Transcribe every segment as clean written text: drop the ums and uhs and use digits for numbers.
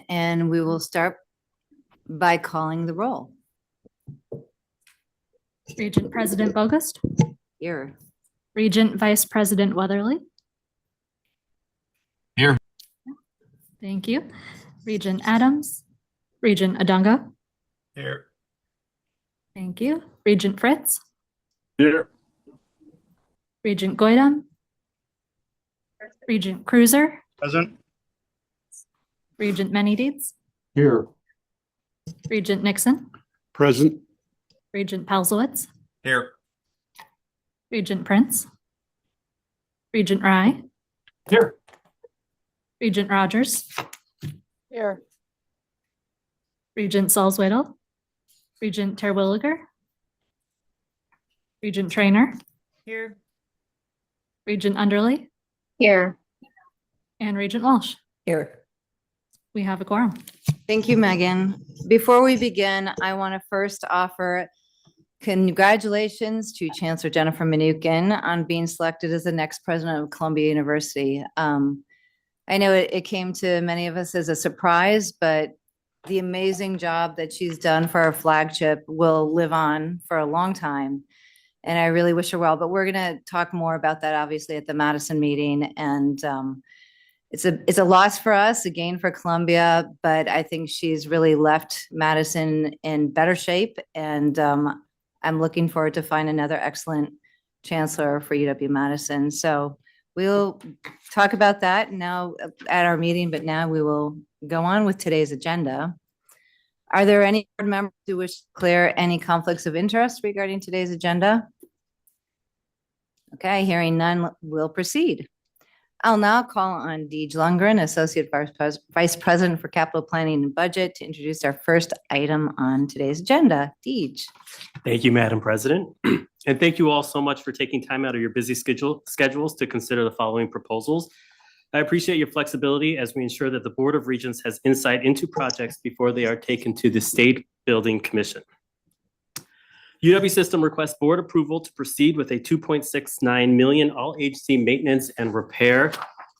And we will start by calling the roll. Regent President Bogus, Here. Regent Vice President Weatherly. Here. Thank you. Regent Adams, Regent Adunga. Here. Thank you. Regent Fritz, Here. Regent Goydam, Regent Cruiser, Present. Regent Manydeeds, Here. Regent Nixon, Present. Regent Pelzowitz, Here. Regent Prince, Regent Rye, Here. Regent Rogers, Here. Regent Salzwedel, Regent Terwilliger, Regent Trainer, Here. Regent Underley, Here. and Regent Walsh. Here. We have a quorum. Thank you, Megan. Before we begin, I want to first offer congratulations to Chancellor Jennifer Mnuchin on being selected as the next president of Columbia University. I know it came to many of us as a surprise, but the amazing job that she's done for our flagship will live on for a long time. And I really wish her well, but we're going to talk more about that obviously at the Madison meeting. And it's a loss for us, a gain for Columbia, but I think she's really left Madison in better shape. And I'm looking forward to find another excellent chancellor for UW-Madison. So we'll talk about that now at our meeting, but now we will go on with today's agenda. Are there any board members who wish to clear any conflicts of interest regarding today's agenda? Okay, hearing none, we'll proceed. I'll now call on Deej Lundgren, Associate Vice President for Capital Planning and Budget, to introduce our first item on today's agenda. Deej. Thank you, Madam President. And thank you all so much for taking time out of your busy schedules to consider the following proposals. I appreciate your flexibility as we ensure that the Board of Regents has insight into projects before they are taken to the State Building Commission. UW System requests board approval to proceed with a $2.69 million all-agency maintenance and repair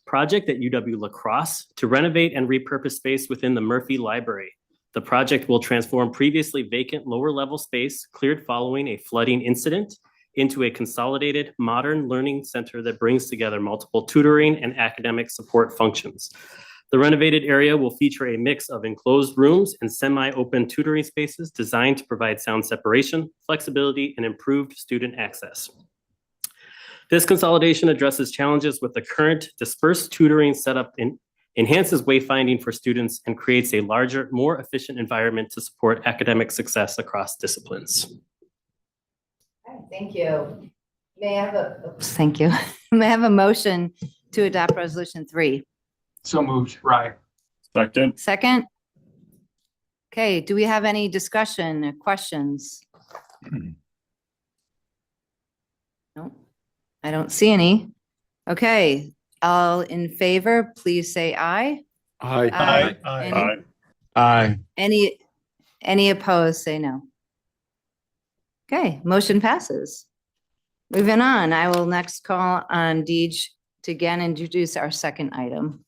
project at UW-La Crosse to renovate and repurpose space within the Murphy Library. The project will transform previously vacant lower-level space cleared following a flooding incident into a consolidated modern learning center that brings together multiple tutoring and academic support functions. The renovated area will feature a mix of enclosed rooms and semi-open tutoring spaces designed to provide sound separation, flexibility, and improved student access. This consolidation addresses challenges with the current dispersed tutoring setup and enhances wayfinding for students and creates a larger, more efficient environment to support academic success across disciplines. Thank you. May I have thank you. May I have a motion to adopt resolution 3? So moved. Right. Second. Second? Okay, do we have any discussion or questions? No, I don't see any. Okay, all in favor, please say aye. Aye. Aye. Aye. Any opposed, say no. Okay, motion passes. Moving on, I will next call on Deej to again introduce our second item.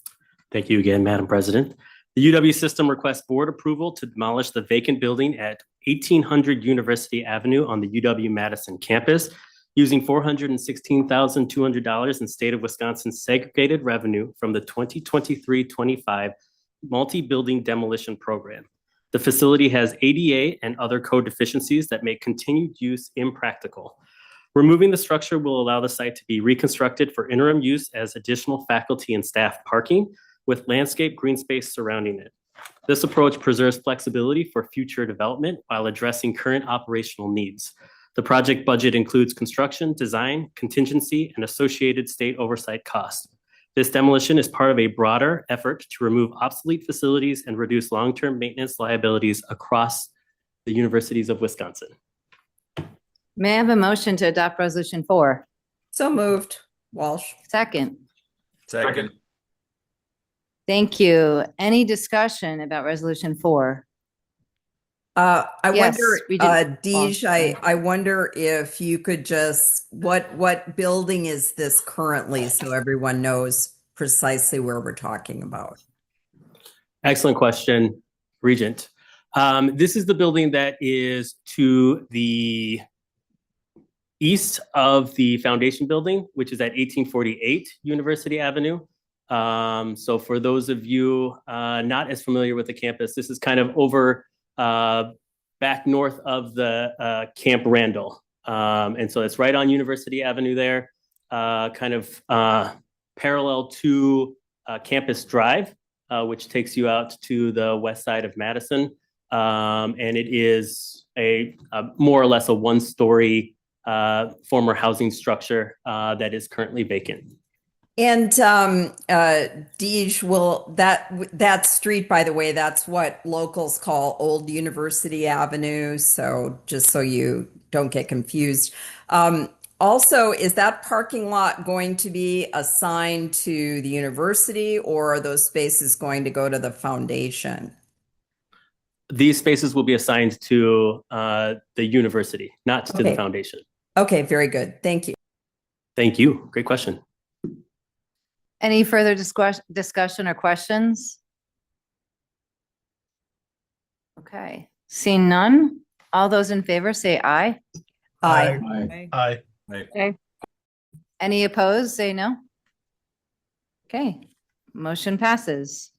Thank you again, Madam President. The UW System requests board approval to demolish the vacant building at 1800 University Avenue on the UW-Madison campus using $416,200 in state of Wisconsin segregated revenue from the 2023-25 multi-building demolition program. The facility has ADA and other code deficiencies that make continued use impractical. Removing the structure will allow the site to be reconstructed for interim use as additional faculty and staff parking, with landscape green space surrounding it. This approach preserves flexibility for future development while addressing current operational needs. The project budget includes construction, design, contingency, and associated state oversight costs. This demolition is part of a broader effort to remove obsolete facilities and reduce long-term maintenance liabilities across the universities of Wisconsin. May I have a motion to adopt resolution 4? So moved. Walsh. Second. Second. Thank you. Any discussion about resolution 4? I Yes, we did. wonder, Deej, I wonder if you could just, what building is this currently so everyone knows precisely where we're talking about? Excellent question, Regent. This is the building that is to the east of the foundation building, which is at 1848 University Avenue. So for those of you not as familiar with the campus, this is kind of over back north of the Camp Randall. And so it's right on University Avenue there, kind of parallel to Campus Drive, which takes you out to the west side of Madison. And it is a more or less a one-story former housing structure that is currently vacant. And Deej, will that street, by the way, that's what locals call Old University Avenue. So just so you don't get confused. Also, is that parking lot going to be assigned to the university, or are those spaces going to go to the foundation? These spaces will be assigned to the university, not to the Okay. foundation. Okay, very good. Thank you. Thank you. Great question. Any further discussion or questions? Okay, seeing none, all those in favor say aye. Aye. Aye. Any opposed, say no. Okay, motion passes.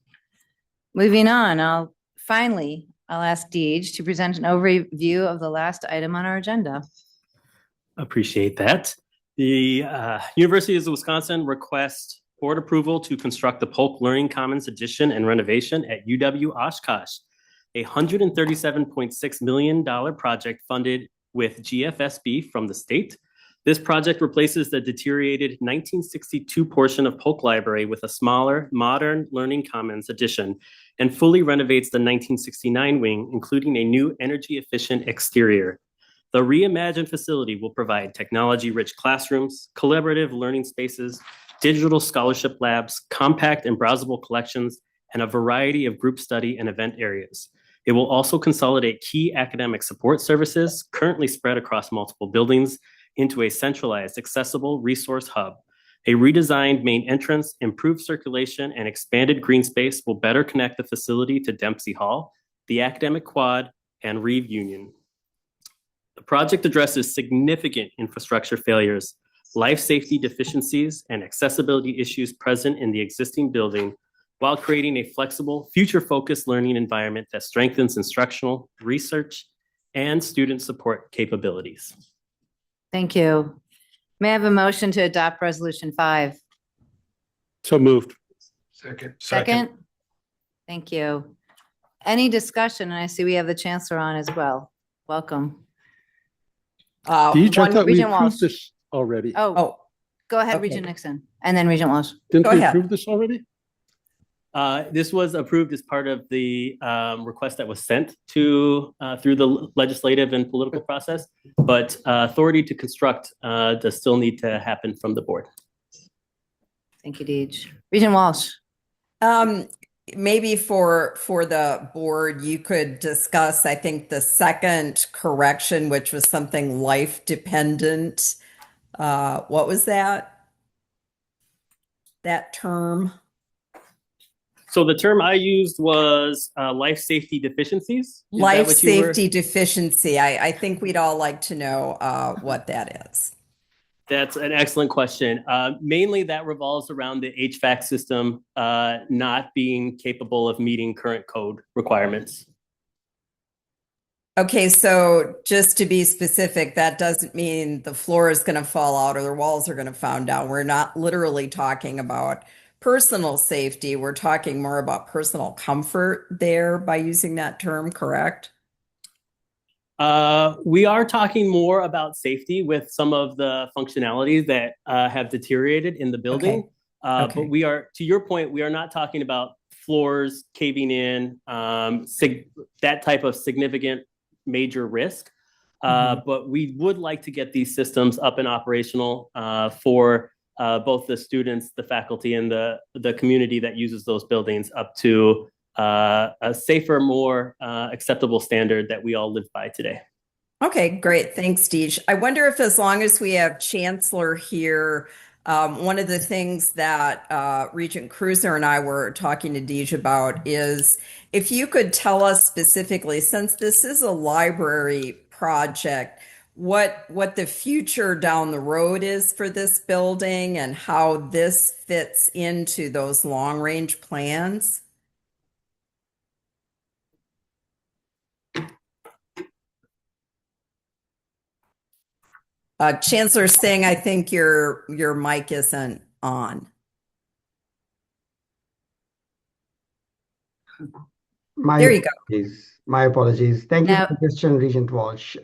Moving on, I'll ask Deej to present an overview of the last item on our agenda. Appreciate that. The University of Wisconsin requests board approval to construct the Polk Learning Commons addition and renovation at UW-Oshkosh, a $137.6 million project funded with GFSB from the state. This project replaces the deteriorated 1962 portion of Polk Library with a smaller, modern Learning Commons addition and fully renovates the 1969 wing, including a new energy-efficient exterior. The reimagined facility will provide technology-rich classrooms, collaborative learning spaces, digital scholarship labs, compact and browsable collections, and a variety of group study and event areas. It will also consolidate key academic support services currently spread across multiple buildings into a centralized, accessible resource hub. A redesigned main entrance, improved circulation, and expanded green space will better connect the facility to Dempsey Hall, the Academic Quad, and Reeve Union. The project addresses significant infrastructure failures, life safety deficiencies, and accessibility issues present in the existing building, while creating a flexible, future-focused learning environment that strengthens instructional, research, and student support capabilities. Thank you. May I have a motion to adopt Resolution 5? So moved. Second? Thank you. Any discussion? And I see we have the chancellor on as well. Welcome. Deej, I thought we Regent Walsh. approved this already. Oh, go ahead, okay. Regent Nixon, and then Regent Walsh. Didn't go we ahead. approve this already? This was approved as part of the request that was sent to through the legislative and political process, but authority to construct does still need to happen from the board. Thank you, Deej. Regent Walsh. Maybe for the board, you could discuss, I think, the second correction, which was something life dependent. What was that? That term? So the term I used was life safety deficiencies. Is that Life what you were- safety deficiency. I think we'd all like to know what that is. That's an excellent question. Mainly that revolves around the HVAC system not being capable of meeting current code requirements. Okay, so just to be specific, that doesn't mean the floor is going to fall out or the walls are going to fall down. We're not literally talking about personal safety. We're talking more about personal comfort there by using that term, correct? We are talking more about safety with some of the functionalities that have deteriorated in the building. Okay. But we are, to your point, we are not talking about floors caving in, that type of significant major risk. But we would like to get these systems up and operational for both the students, the faculty, and the community that uses those buildings up to a safer, more acceptable standard that we all live by today. Okay, great. Thanks, Deej. I wonder if as long as we have Chancellor here, One of the things that Regent Cruiser and I were talking to Deej about is if you could tell us specifically, since this is a library project, what the future down the road is for this building and how this fits into those long-range plans. Chancellor Singh, I think your mic isn't on. There you go. My apologies. Thank you Now- for the question, Regent Walsh.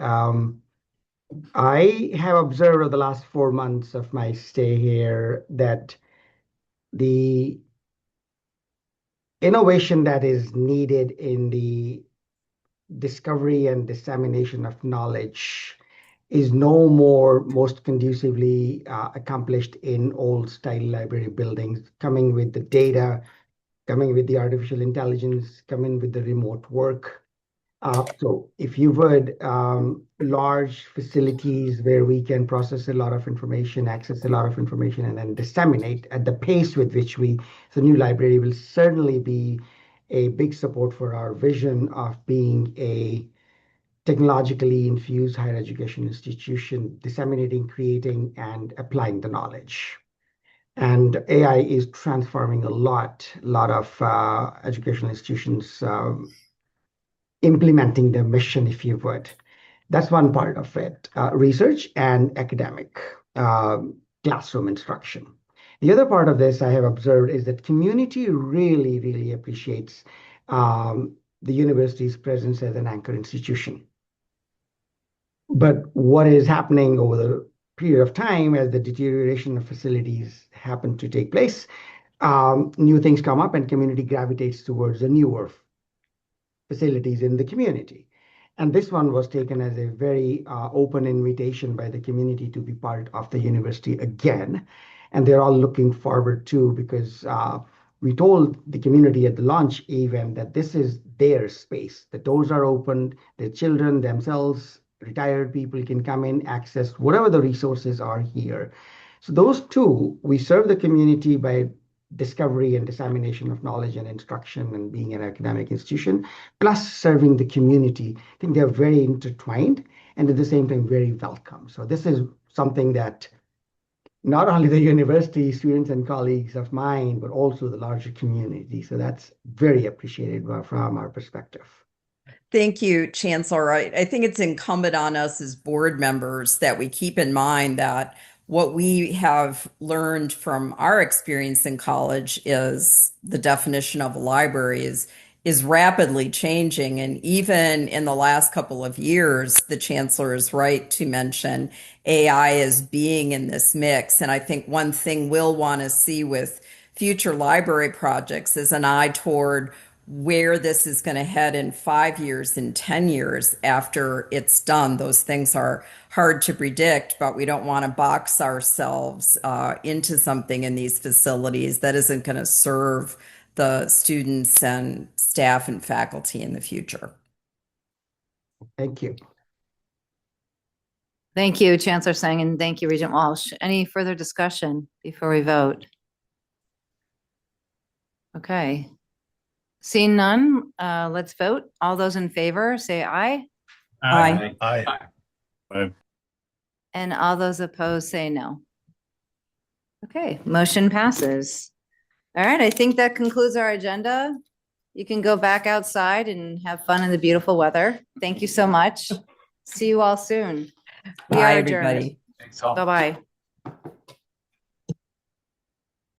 I have observed over the last 4 months of my stay here that the innovation that is needed in the discovery and dissemination of knowledge is no more most conducively accomplished in old style library buildings, coming with the data, coming with the artificial intelligence, coming with the remote work. So if you would, large facilities where we can process a lot of information, access a lot of information, and then disseminate at the pace with which the new library will certainly be a big support for our vision of being a technologically infused higher education institution, disseminating, creating, and applying the knowledge. And AI is transforming a lot of educational institutions implementing their mission, if you would. That's one part of it, research and academic classroom instruction. The other part of this I have observed is that community really, really appreciates the university's presence as an anchor institution. But what is happening over the period of time as the deterioration of facilities happen to take place, new things come up and community gravitates towards the newer facilities in the community. And this one was taken as a very open invitation by the community to be part of the university again. And they're all looking forward to, because we told the community at the launch event that this is their space. The doors are open, the children themselves, retired people can come in, access whatever the resources are here. So those two, we serve the community by discovery and dissemination of knowledge and instruction and being an academic institution, plus serving the community. I think they're very intertwined and at the same time very welcome. So this is something that not only the university students and colleagues of mine, but also the larger community. So that's very appreciated from our perspective. Thank you, Chancellor. I think it's incumbent on us as board members that we keep in mind that what we have learned from our experience in college is the definition of a library is rapidly changing. And even in the last couple of years, the Chancellor is right to mention AI as being in this mix. And I think one thing we'll want to see with future library projects is an eye toward where this is going to head in 5 years and 10 years after it's done. Those things are hard to predict, but we don't want to box ourselves into something in these facilities that isn't going to serve the students and staff and faculty in the future. Thank you. Thank you, Chancellor Singh, and thank you, Regent Walsh. Any further discussion before we vote? Okay. Seeing none, let's vote. All those in favor, say aye. Aye. Aye. And all those opposed, say no. Okay, motion passes. All right, I think that concludes our agenda. You can go back outside and have fun in the beautiful weather. Thank you so much. See you all soon. We Bye, are adjourned. everybody. Thanks all. Bye-bye.